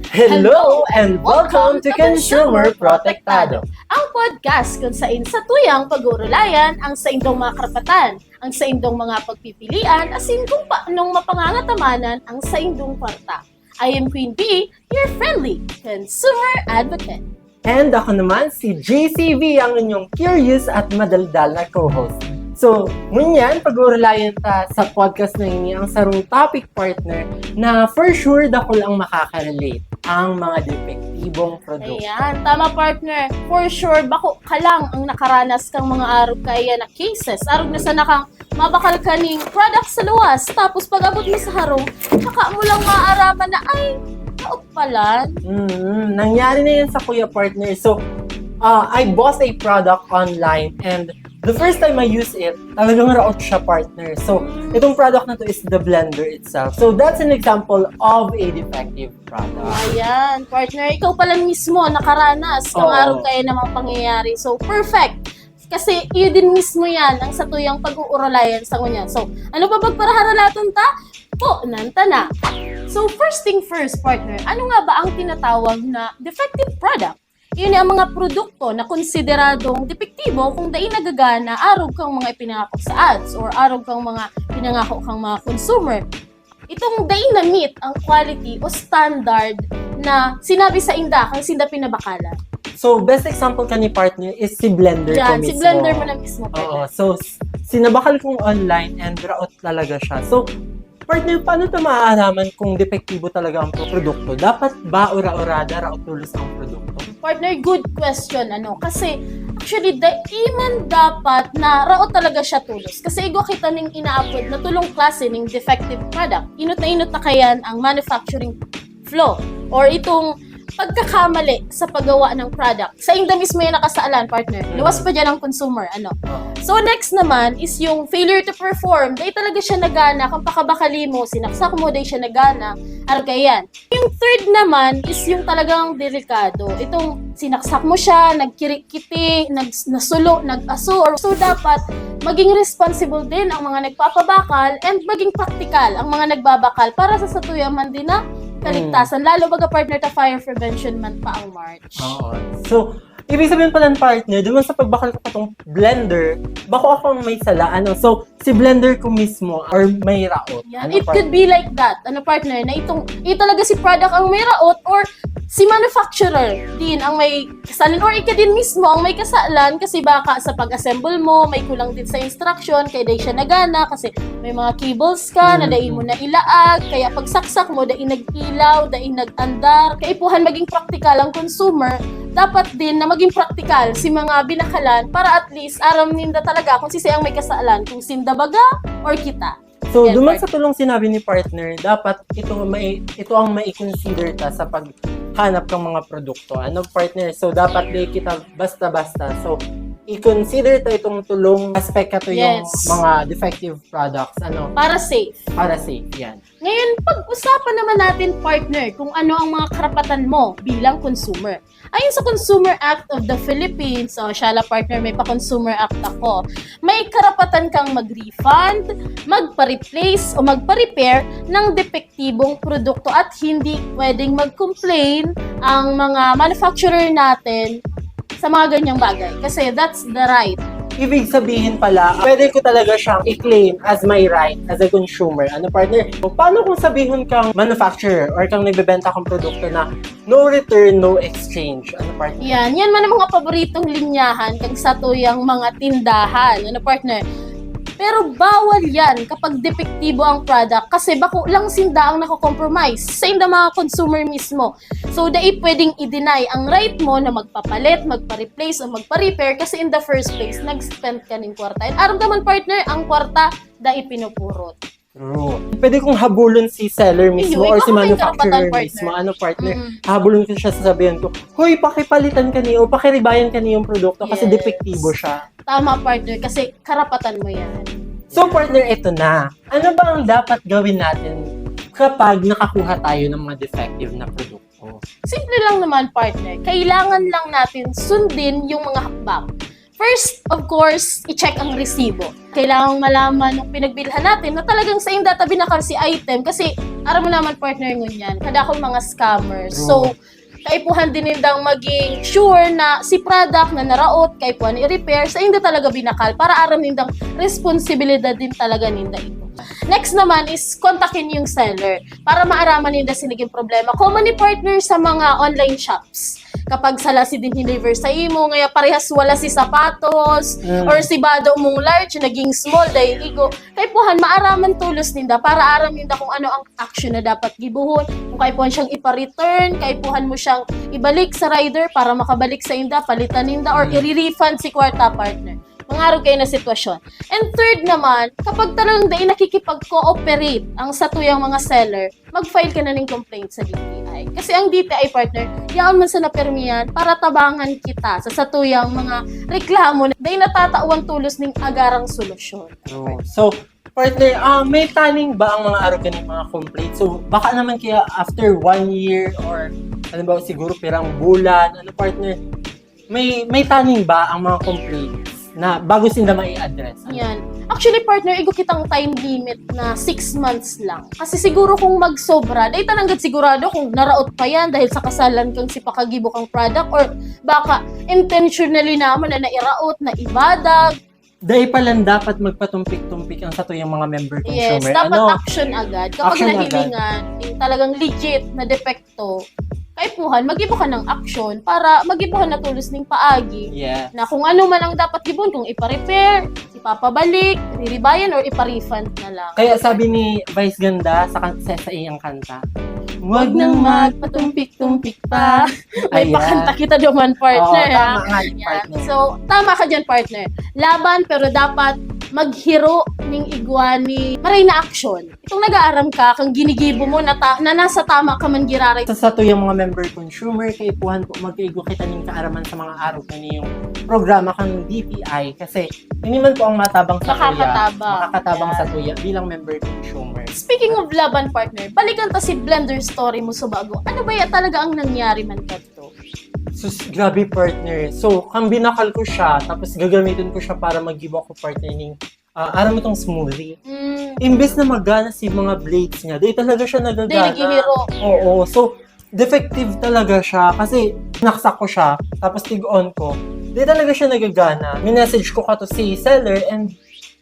Hello and welcome to Consumer Protektado, ang podcast kung saan sa tuyang pag-uurulayan ang sa indong mga karapatan, ang sa indong mga pagpipilian, asin kung paanong mapangangatamanan ang sa indong kwarta. I am Queen B, your friendly consumer advocate. And ako naman si JCV, ang inyong curious at madaldal na co-host. So, ngunyan, pag-uurulayan ta sa podcast na ini ang sarong topic partner na for sure dako lang makaka-relate ang mga depektibong produkto. Ayan, tama partner. For sure, bako ka lang ang nakaranas kang mga arog kaya na cases. Arog na sana kang mabakal ka ning product sa luwas. Tapos pag abot mo sa harong, saka mo lang maaaraman na ay, taot pala. Nangyari na yan sa kuya partner. So, I bought a product online and the first time I use it, talagang raot siya partner. So, itong product na to is the blender itself. So, that's an example of a defective product. Ayan, partner, ikaw pala mismo nakaranas kung Oo. araw kaya namang pangyayari. So, perfect! Kasi iyo din mismo yan ang sa tuyang pag-uuralayan sa ngunyan. So, ano pa pagparaharalaton ta? Po, nanta na. So, first thing first, partner, ano nga ba ang tinatawag na defective product? Yun ang mga produkto na konsideradong depektibo kung dahil nagagana arog kang mga ipinangako sa ads or arog kang mga pinangako kang mga consumer. Itong dahil na meet ang quality o standard na sinabi sa inda kang sinda pinabakala. So, best example ka ni partner is si Blender ko Yan, mismo. si Blender mo na mismo. Oo. partner. So, sinabakal kong online and raot talaga siya. So, partner, paano ito maaaraman kung depektibo talaga ang produkto? Dapat ba ura-urada raot tulos ang produkto? Partner, good question. Kasi actually, iman dapat na raot talaga siya tulos. Kasi igo kita ning ina-upload na tulong klase ning defective product. Inot na kayan ang manufacturing flow or itong pagkakamali sa paggawa ng product. Sa inda mismo yung nakasaalan, partner. Luwas pa dyan ang consumer. So, next naman is yung failure to perform. Dahil talaga siya nagana. Kung pakabakali mo, sinaksak mo, dahil siya nagana. Yan. Yung third naman is yung talagang delikado. Itong sinaksak mo siya, nagkirikiti, nasulo, nag-aso. So, dapat maging responsible din ang mga nagpapabakal and maging practical ang mga nagbabakal para sa satuyaman din na kaligtasan. Lalo baga partner ta Fire Prevention Month pa ang March. Oo. So, ibig sabihin pala ng partner, doon sa pagbakal ko pa tong blender, bako akong may sala. So, si blender ko mismo or may raot. Yan. It could be like that. Partner, na ito talaga si product ang may raot or si manufacturer din ang may kasalan or ika din mismo ang may kasalan kasi baka sa pag-assemble mo, may kulang din sa instruction, kaya dahil siya nagana kasi may mga cables ka na dahil mo na ilaag, kaya pagsaksak mo, dahil nag-ilaw, dahil nag-andar, kaya ipuhan maging practical ang consumer, dapat din na maging practical si mga binakalan para at least aram ninda talaga kung sisi ang may kasalan, kung sinda baga or kita. So, Yan, duman partner. sa tulong sinabi ni partner, dapat ito ang mai-consider ta sa paghanap ng mga produkto. Partner? So, dapat di kita basta-basta. So, i-consider ta itong tulong aspect ka to yung Yes. mga defective products. Para safe. Para safe. Yan. Ngayon, pag-usapan naman natin, partner, kung ano ang mga karapatan mo bilang consumer. Ayon sa Consumer Act of the Philippines, Shala partner, may pa-Consumer Act ako, may karapatan kang mag-refund, magpa-replace o magpa-repair ng depektibong produkto at hindi pwedeng mag-complain ang mga manufacturer natin sa mga ganyang bagay. Kasi that's the right. Ibig sabihin pala, pwede ko talaga siyang i-claim as my right as a consumer. Partner? So, paano kung sabihin kang manufacturer or kang nagbebenta kang produkto na no return, no exchange? Partner? Yan man ang mga paboritong linyahan kang sa tuyang mga tindahan. Partner? Pero bawal yan kapag depektibo ang product kasi bako lang sinda ang nako-compromise sa inda mga consumer mismo. So, dahil pwedeng i-deny ang right mo na magpapalit, magpa-replace o magpa-repair kasi in the first place, nag-spend ka ng kwarta. And aram naman partner, ang kwarta dahil pinupurot. True. Pwede kong habulon si seller mismo or Ayun, si baka may manufacturer karapatan, mismo. partner. Partner? Habulon ko siya, sasabihin ko, hoy, pakipalitan ka niyo o pakiribayan ka niyo yung produkto kasi Yes. depektibo siya. Tama partner, kasi karapatan mo yan. So, partner, ito na. Ano ba ang dapat gawin natin kapag nakakuha tayo ng mga defective na produkto? Simple lang naman partner, kailangan lang natin sundin yung mga hakbang. First, of course, i-check ang resibo. Kailangang malaman ng pinagbilhan natin na talagang sa data binakal si item kasi aram mo naman partner ngunyan, kada akong mga scammers. So, kaipuhan din nindang maging sure na si product na naraot, kaipuhan i-repair, sa hindi talaga binakal para aram nindang responsibilidad din talaga ninda ito. Next naman is kontakin yung seller para maaraman ninda siniging problema. Common ni partner sa mga online shops. Kapag sala si din deliver sa imo, ngaya parehas wala si sapatos, or si bado mong large, naging small, dahil igo. Kaipuhan, maaraman tulos ninda para aram ninda kung ano ang action na dapat gibuhon. Kung kaipuhan siyang ipa-return, kaipuhan mo siyang ibalik sa rider para makabalik sa inda, palitan ninda, or i-refund si kwarta partner. Mangarog kayo na sitwasyon. And third naman, kapag talagang dahil nakikipag-cooperate ang satuyang mga seller, mag-file ka na ng complaint sa DTI. Kasi ang DTI partner, yaon man sa napermiyan para tabangan kita sa satuyang mga reklamo na dahil natatauan tulos ng agarang solusyon. So, partner, may taning ba ang mga araw ganing mga complaint? So, baka naman kaya after 1 year or ano ba siguro pirang bulan, ano partner, may taning ba ang mga complaints na bago sila mai-address? Yan. Actually, partner, igo kitang time limit na 6 months lang. Kasi siguro kung magsobra, dahil tananggat sigurado kung naraot pa yan dahil sa kasalan kang sipakagibo kang product or baka intentionally naman na nairaot, na ibadag. Dahil palang dapat magpatumpik-tumpik ang satuyang mga member consumer. Yes, dapat action agad. Kapag Action nahilingan, yung talagang legit na depekto, kaipuhan, mag-ibo ka ng action para mag-ibuhan na tulos ng paagi. Yeah. Na kung ano man ang dapat gibon, kung ipa-repair, ipapabalik, riribayan, or ipa-refund na lang. Kaya sabi ni Vice Ganda sa iyang kanta, "Huwag nang magpatumpik-tumpik pa." May Ayan. pakanta kita naman, partner. Oo, ha? tama nga, Yan. partner. So, tama ka dyan, partner. Laban, pero dapat maghiro ning igwani maray na action. Itong nag-aaram ka, kang ginigibo mo na, na nasa tama ka man giraray. Sa satuyang mga member consumer, kaipuhan po magkaigo kita ng kaaraman sa mga araw na yung programa kang DTI kasi hindi man po ang matabang sa makakatabang Yan. sa tuya bilang member consumer. Speaking of laban, partner, balikan ta si Blender story mo sa bago. Ano ba ya talaga ang nangyari man kadto? So, grabe partner. So, kang binakal ko siya, tapos gagamitin ko siya para mag-give ako partner ng aram itong smoothie. Imbes na magana si mga blades niya, di talaga siya Dahil nagagana. naghihiro. Oo. So, defective talaga siya kasi naksak ko siya, tapos tig-on ko. Di talaga siya nagagana. Minessage ko ka to si seller and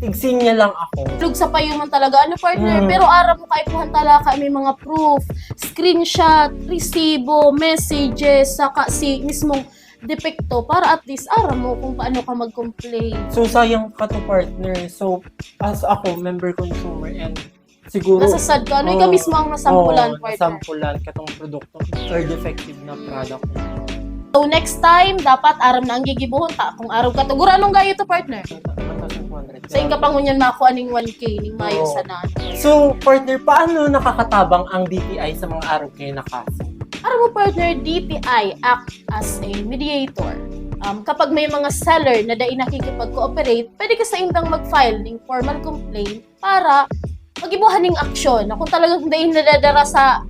tigsin niya lang ako. Lug sa payo man talaga, ano partner, pero araw mo kaipuhan talaga may mga proof, screenshot, resibo, messages, saka si mismong depekto para at least araw mo kung paano ka mag-complain. So, sayang ka to partner. So, as ako, member consumer and siguro... Nasasad ka, ano yung mismo ang nasampulan, partner? Nasampulan katong produkto or defective na product. So next time, dapat aram na ang gigibuhon ta. Kung araw ka to, guranong gayo to, partner. 1,200. Sa inka pangunyan mako aning 1K ning mayo Oo. sa naan. So, partner, paano nakakatabang ang DTI sa mga araw kayo na kaso? Aram mo, partner, DTI act as a mediator. Kapag may mga seller na dahil nakikipag-cooperate, pwede ka sa indang mag-file ng formal complaint para mag-ibuhan ng aksyon. Na kung talagang dahil nadadara sa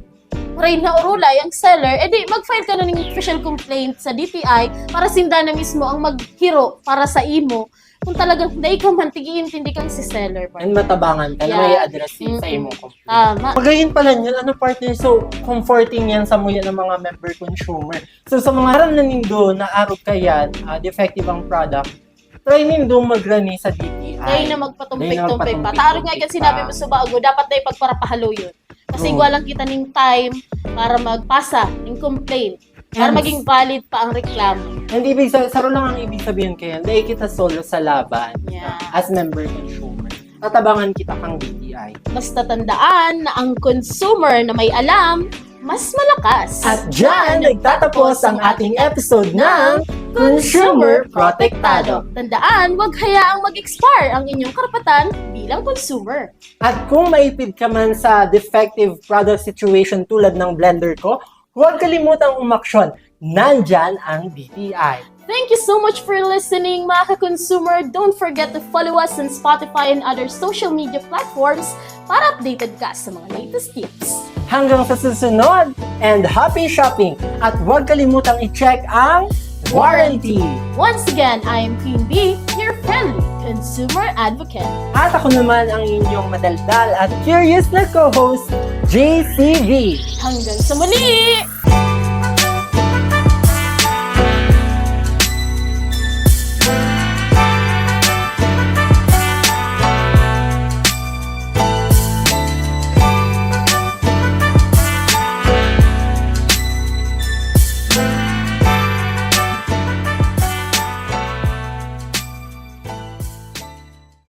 rain na urulay ang seller, edi mag-file ka na ng official complaint sa DTI para sinda na mismo ang maghiro para sa imo kung talagang dahil ka man tigiintindi kang si seller. And matabangan ka na may address sa imo complaint. Tama. Pagayin pala yun, ano partner, so comforting yan sa muya ng mga member consumer. So sa mga aram na nindo na araw kayan, defective ang product, try nindo magrani sa DTI. Dahil na magpatumpik-tumpik pa. Taro nga ikan sinabi mo sa bago, dapat dahil pagparapahalo yun. Kasi igualang kita ng time para magpasa ng complaint. Para Yes. maging valid pa ang reklamo. And ibig sabihin, saro lang ang ibig sabihin kayan, dahil kita solo sa laban Yeah. as member consumer. Tatabangan kita kang DTI. Basta tandaan na ang consumer na may alam, mas malakas. At dyan, nagtatapos ang ating episode ng Consumer Protektado. Tandaan, huwag hayaang mag-expire ang inyong karapatan bilang consumer. At kung maipid ka man sa defective product situation tulad ng blender ko, huwag kalimutang umaksyon. Nandyan ang DTI. Thank you so much for listening, mga ka-consumer. Don't forget to follow us on Spotify and other social media platforms para updated ka sa mga latest tips. Hanggang sa susunod, and happy shopping! At huwag kalimutang i-check ang warranty. Once again, I am Queen B, your friendly consumer advocate. At ako naman ang inyong madaldal at curious na co-host, JCV. Hanggang sa muli!